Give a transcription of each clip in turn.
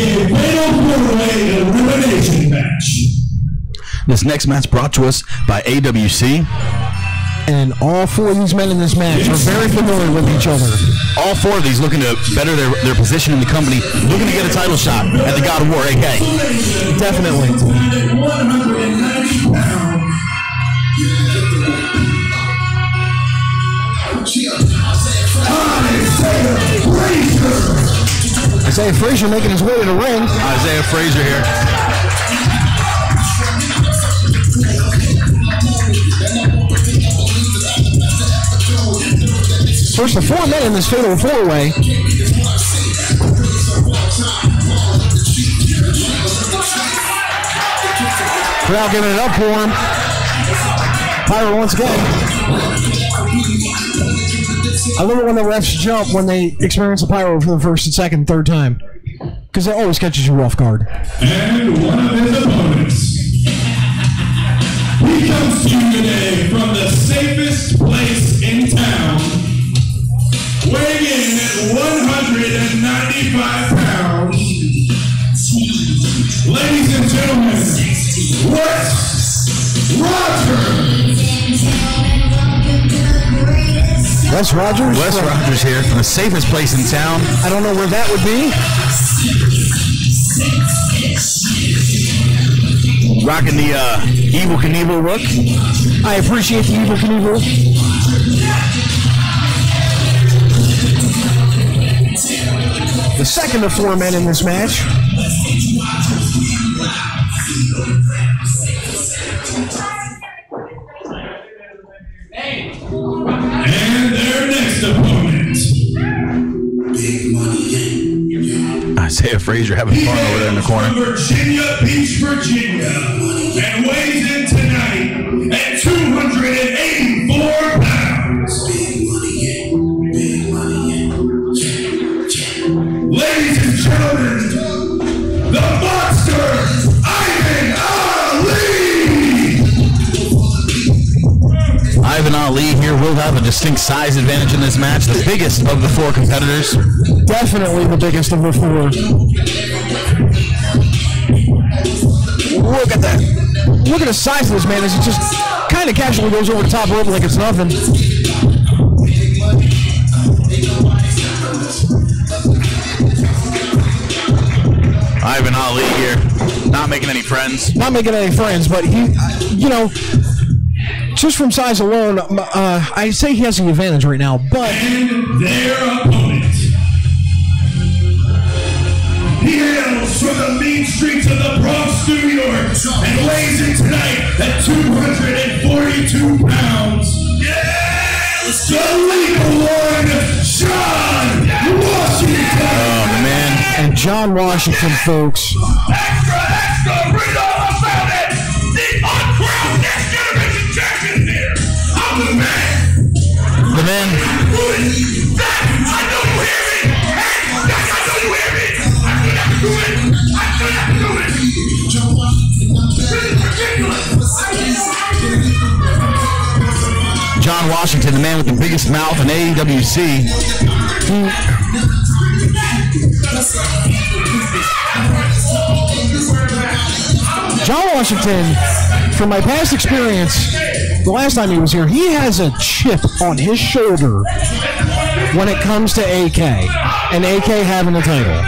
a fatal four-way elimination match. This next match brought to us by AWC. And all four of these men in this match are very familiar with each other. All four of these looking to better their position in the company, looking to get a title shot at the God of War, AK. Definitely. 190 pounds. Isaiah Frazier making his way to the ring. Isaiah Frazier here. First of four men in this fatal four-way. Crowd giving it up for him. Pyro once again. I love it when the refs jump when they experience a pyro for the first and second, third time. Because it always catches you off guard. And one of his opponents. He comes to you today from the safest place in town. Weighing in at 195 pounds. Ladies and gentlemen, Wes Rogers. Wes Rogers? Wes Rogers here from the safest place in town. I don't know where that would be. Rocking the Evil Knievel look. I appreciate the Evil Knievel. The second of four men in this match. And their next opponent. Big money. Isaiah Frazier having fun over there in the corner. From Virginia Beach, Virginia, and weighs in tonight at 284 pounds. Big money. Ladies and gentlemen, the monster, Ivan Ali. Ivan Ali here will have a distinct size advantage in this match, the biggest of the four competitors. Definitely the biggest of the four. Look at that. Look at the size of this man as he just kind of casually goes over the top rope like it's nothing. Ivan Ali here, not making any friends. Not making any friends, but he, you know, just from size alone, I say he has the advantage right now, but... And their opponent. He hails from the mean streets of the Bronx, New York, and weighs in tonight at 242 pounds. Yeah! The legal one, John Washington! Oh, man. And John Washington, folks. Extra, read all about it! The uncrowned next generation champion here! I'm the man! The man. I know you hear me! Hey, I know you hear me! I should have to do it! John Washington, the man with the biggest mouth in AWC. John Washington, from my past experience, the last time he was here, he has a chip on his shoulder when it comes to AK, and AK having the title.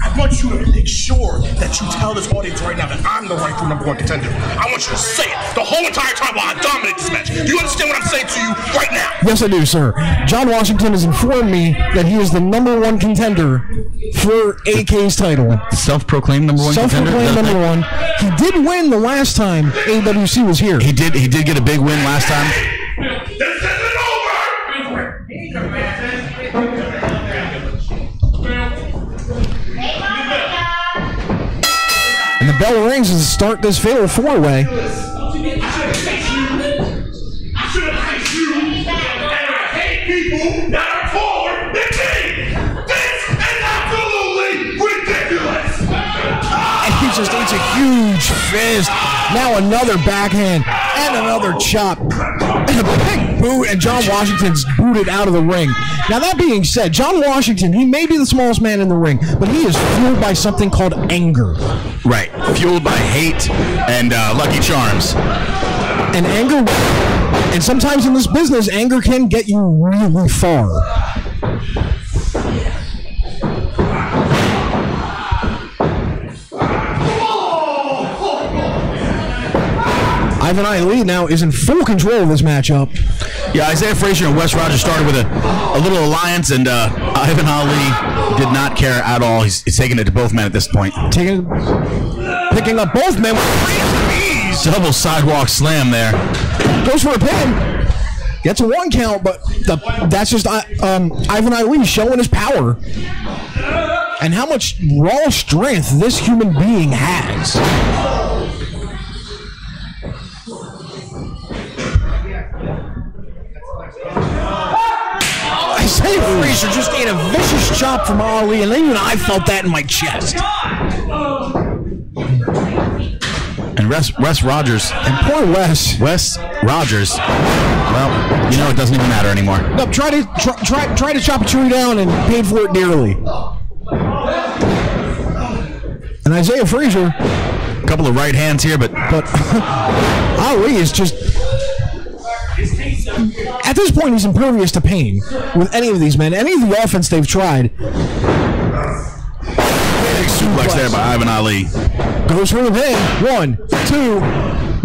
I want you to make sure that you tell this audience right now that I'm the rightful #1 contender. I want you to say it the whole entire time while I dominate this match. Do you understand what I'm saying to you right now? Yes, I do, sir. John Washington has informed me that he is the #1 contender for AK's title. Self-proclaimed #1 contender. Self-proclaimed #1. He did win the last time AWC was here. He did get a big win last time. This isn't over! And the bell rings to start this fatal four-way. I should have faced you, and I hate people that are taller than me! This is absolutely ridiculous! And he just eats a huge fist. Now another backhand and another chop. And a big boot, and John Washington's booted out of the ring. Now, that being said, John Washington, he may be the smallest man in the ring, but he is fueled by something called anger. Right. Fueled by hate and Lucky Charms. And anger, and sometimes in this business, anger can get you really far. Ivan Ali now is in full control of this matchup. Yeah, Isaiah Frazier and Wes Rogers started with a little alliance, and Ivan Ali did not care at all. He's taking it to both men at this point. Picking up both men with knees. Double sidewalk slam there. Goes for a pin. Gets a 1 count, but that's just Ivan Ali showing his power and how much raw strength this human being has. Isaiah Frazier just ate a vicious chop from Ali, and even I felt that in my chest. And Wes Rogers. And poor Wes. Wes Rogers. Well, you know it doesn't even matter anymore. No, try to chop a tree down and paid for it dearly. And Isaiah Frazier. A couple of right hands here, but Ali is just... At this point, he's impervious to pain with any of these men. Any of the offense they've tried. Big suplex there by Ivan Ali. Goes for the pin. 1,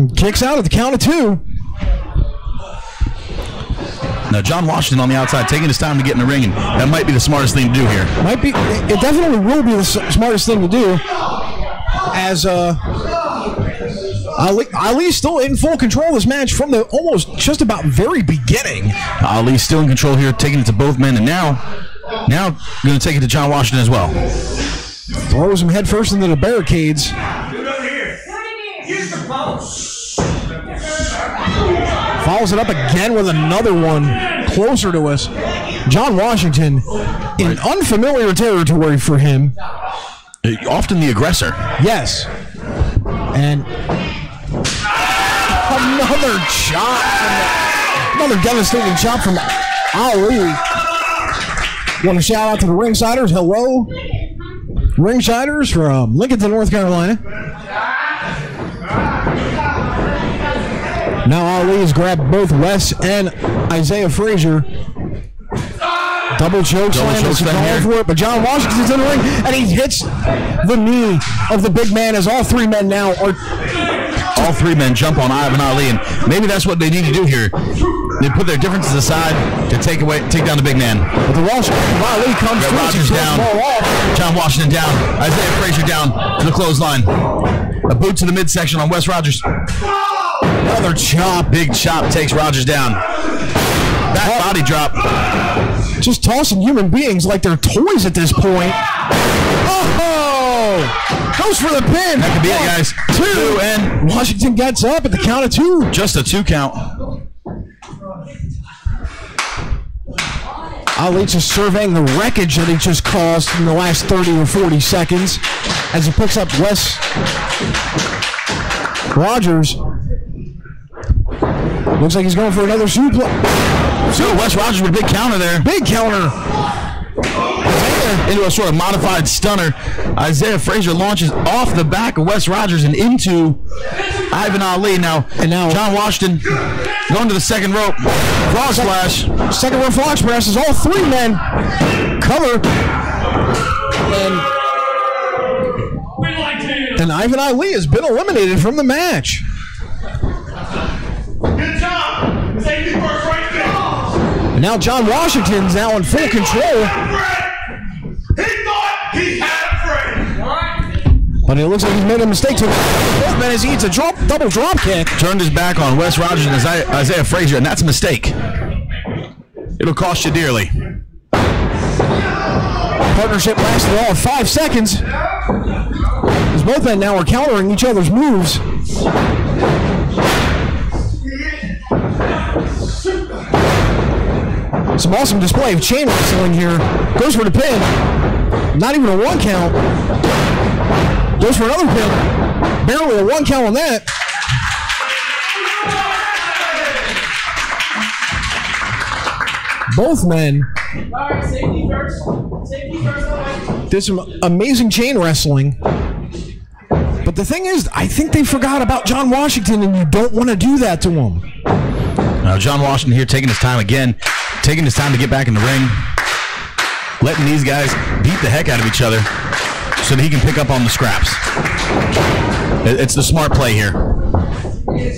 2. Kicks out at the count of 2. Now, John Washington on the outside taking his time to get in the ring, and that might be the smartest thing to do here. Might be. It definitely will be the smartest thing to do. As Ali's still in full control of this match from the almost just about very beginning. Ali's still in control here, taking it to both men, and now going to take it to John Washington as well. Throws him head first into the barricades. Follows it up again with another one closer to us. John Washington in unfamiliar territory for him. Often the aggressor. Yes. And another chop. Another devastating chop from Ali. Want to shout out to the Ringsiders. Hello. Ringsiders from Lincolnton, North Carolina. Now Ali has grabbed both Wes and Isaiah Frazier. Double choke slam is called for it, but John Washington's in the ring, and he hits the knee of the big man as all 3 men now are... All 3 men jump on Ivan Ali, and maybe that's what they need to do here. They put their differences aside to take down the big man. But the Ali comes through. Rogers down. John Washington down. Isaiah Frazier down to the clothesline. A boot to the midsection on Wes Rogers. Another chop. Big chop takes Rogers down. Back body drop. Just tossing human beings like they're toys at this point. Oh! Goes for the pin. That could be it, guys. 2, and Washington gets up at the count of 2. Just a 2 count. Ali just surveying the wreckage that he just caused in the last 30 or 40 seconds as he picks up Wes Rogers. Looks like he's going for another suplex. So Wes Rogers with a big counter there. Big counter. Into a sort of modified stunner. Isaiah Frazier launches off the back of Wes Rogers and into Ivan Ali. Now John Washington going to the second rope. Frog splash. Second rope frog splash as all 3 men cover. And Ivan Ali has been eliminated from the match. Good job. Safety first right there. And now John Washington's now in full control. He thought he had a friend. But it looks like he's made a mistake. So both men as he eats a double drop kick. Turned his back on Wes Rogers and Isaiah Frazier, and that's a mistake. It'll cost you dearly. Partnership lasted all of 5 seconds. As both men now are countering each other's moves. Some awesome display of chain wrestling here. Goes for the pin. Not even a 1 count. Goes for another pin. Barely a 1 count on that. Both men did some amazing chain wrestling. But the thing is, I think they forgot about John Washington, and you don't want to do that to him. Now, John Washington here taking his time again, taking his time to get back in the ring, letting these guys beat the heck out of each other so that he can pick up on the scraps. It's the smart play here.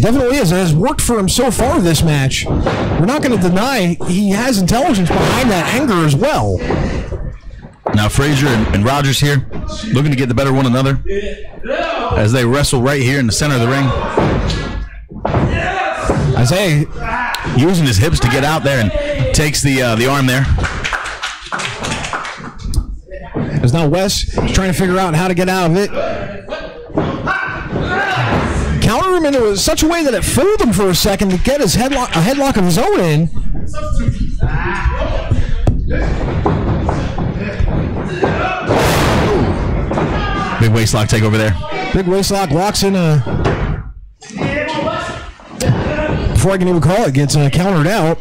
Definitely is. It has worked for him so far this match. We're not going to deny he has intelligence behind that anger as well. Now Frazier and Rogers here looking to get the better one another as they wrestle right here in the center of the ring. Isaiah using his hips to get out there and takes the arm there. As now Wes is trying to figure out how to get out of it. Counter him into such a way that it fooled him for a second to get his a headlock of his own in. Big waistlock take over there. Big waistlock locks in a... Before I can even call it, gets countered out.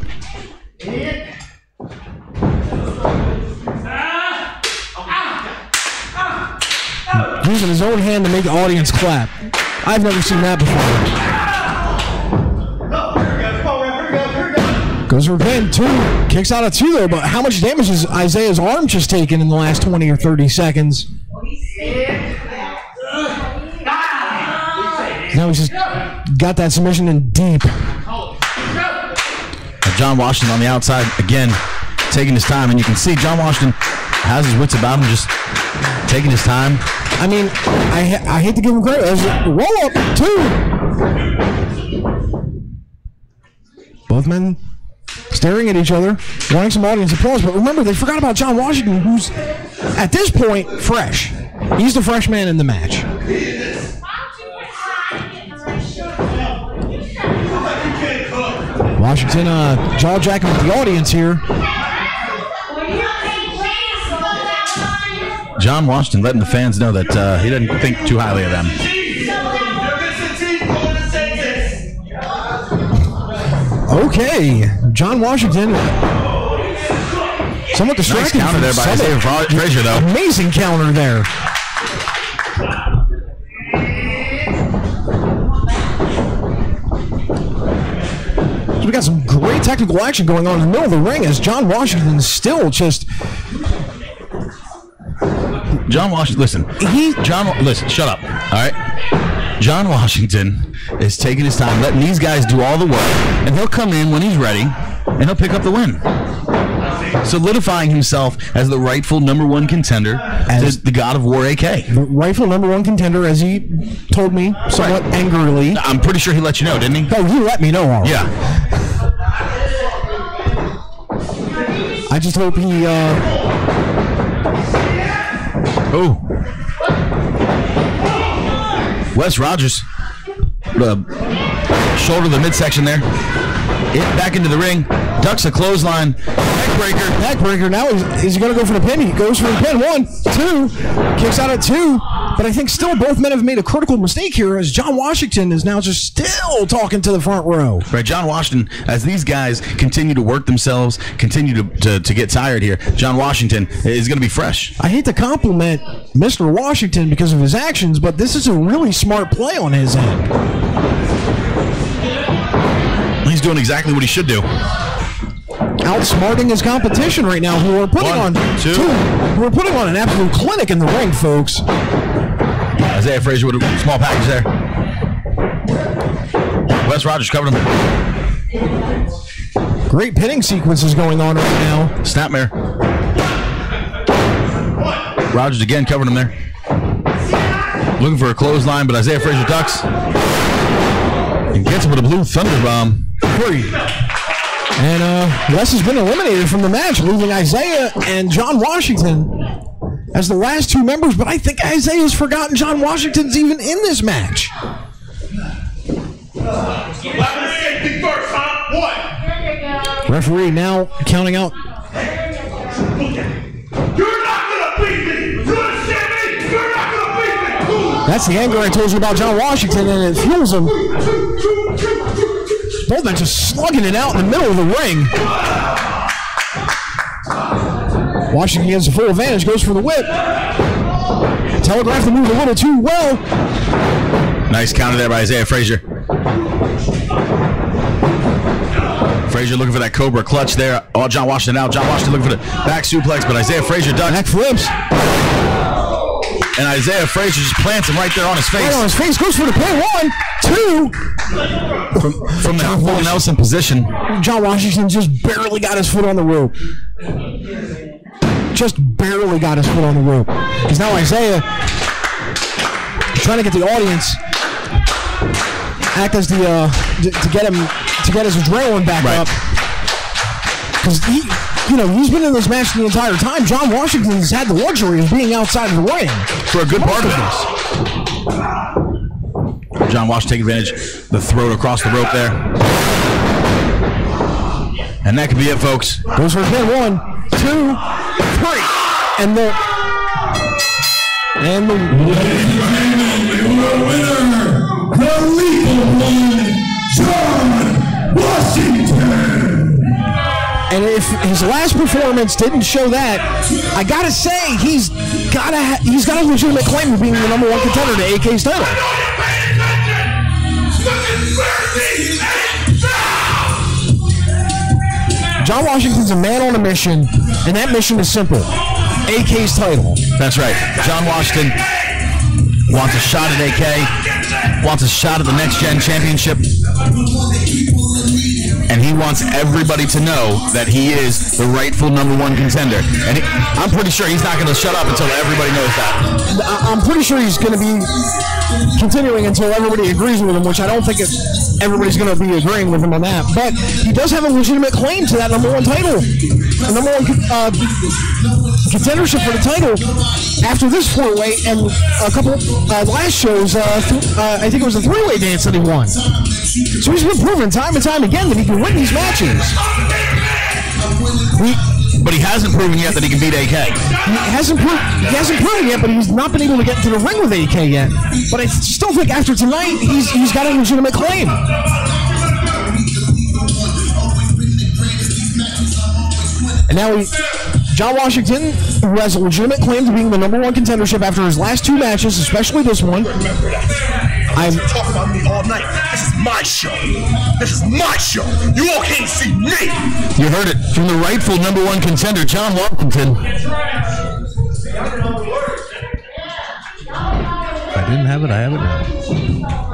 Using his own hand to make the audience clap. I've never seen that before. Goes for a pin, 2. Kicks out of 2 though, but how much damage has Isaiah's arm just taken in the last 20 or 30 seconds? Now he's just got that submission in deep. John Washington on the outside again, taking his time, and you can see John Washington has his wits about him, just taking his time. I mean, I hate to give him credit. There's a roll up 2. Both men staring at each other, wanting some audience applause. But remember, they forgot about John Washington, who's at this point fresh. He's the fresh man in the match. Washington jaw-jacking with the audience here. John Washington letting the fans know that he doesn't think too highly of them. Okay, John Washington. Somewhat distracted. Nice counter there by Isaiah Frazier, though. Amazing counter there. So we got some great technical action going on in the middle of the ring as John Washington is still just... John Washington, listen. Listen, shut up. All right? John Washington is taking his time, letting these guys do all the work, and he'll come in when he's ready, and he'll pick up the win. Solidifying himself as the rightful #1 contender, as the God of War AK. The rightful #1 contender, as he told me somewhat angrily. I'm pretty sure he let you know, didn't he? Oh, he let me know already. Yeah. I just hope he... Oh. Wes Rogers. Shoulder the midsection there. Back into the ring. Ducks a clothesline. Neckbreaker. Neckbreaker. Now is he going to go for the pin? He goes for the pin. 1, 2. Kicks out at 2. But I think still both men have made a critical mistake here as John Washington is now just still talking to the front row. Right, John Washington, as these guys continue to work themselves, continue to get tired here, John Washington is going to be fresh. I hate to compliment Mr. Washington because of his actions, but this is a really smart play on his end. He's doing exactly what he should do. Outsmarting his competition right now, who are putting on who are putting on an absolute clinic in the ring, folks. Isaiah Frazier with a small package there. Wes Rogers covered him. Great pinning sequences going on right now. Snapmare. Rogers again covered him there. Looking for a clothesline, but Isaiah Frazier ducks. And gets him with a blue thunder bomb. And Wes has been eliminated from the match, losing Isaiah and John Washington as the last 2 members, but I think Isaiah's forgotten John Washington's even in this match. Referee now counting out. That's the anger I told you about John Washington, and it fuels him. Both men just slugging it out in the middle of the ring. Washington gets the full advantage, goes for the whip. Telegraphed the move a little too well. Nice counter there by Isaiah Frazier. Frazier looking for that Cobra clutch there. Oh, John Washington out. John Washington looking for the back suplex, but Isaiah Frazier ducks. Back flips. And Isaiah Frazier just plants him right there on his face. Right on his face. Goes for the pin. 1, 2. From the full Nelson position. John Washington just barely got his foot on the rope. Just barely got his foot on the rope. Because now Isaiah trying to get the audience act as the to get his adrenaline back up. Because he's been in this match the entire time. John Washington's had the luxury of being outside of the ring for a good part of this. John Washington taking advantage, the throat across the rope there. And that could be it, folks. Goes for a pin. 1, 2, 3. And the winner, the lethal one, John Washington. And if his last performance didn't show that, I gotta say he's got a legitimate claim of being the #1 contender to AK's title. John Washington's a man on a mission, and that mission is simple: AK's title. That's right. John Washington wants a shot at AK, wants a shot at the Next Gen Championship, and he wants everybody to know that he is the rightful #1 contender. And I'm pretty sure he's not going to shut up until everybody knows that. I'm pretty sure he's going to be continuing until everybody agrees with him, which I don't think everybody's going to be agreeing with him on that. But he does have a legitimate claim to that #1 title. The #1 contendership for the title after this 4-way and a couple last shows. I think it was a 3-way dance that he won. So he's been proven time and time again that he can win these matches. But he hasn't proven yet that he can beat AK. He hasn't proven yet, but he's not been able to get to the ring with AK yet. But I still think after tonight, he's got a legitimate claim. And now John Washington, who has a legitimate claim to being the #1 contendership after his last 2 matches, especially this one. I'm talking about me all night. This is my show. This is my show. You all can't see me. You heard it from the rightful #1 contender, John Washington. If I didn't have it, I have it now.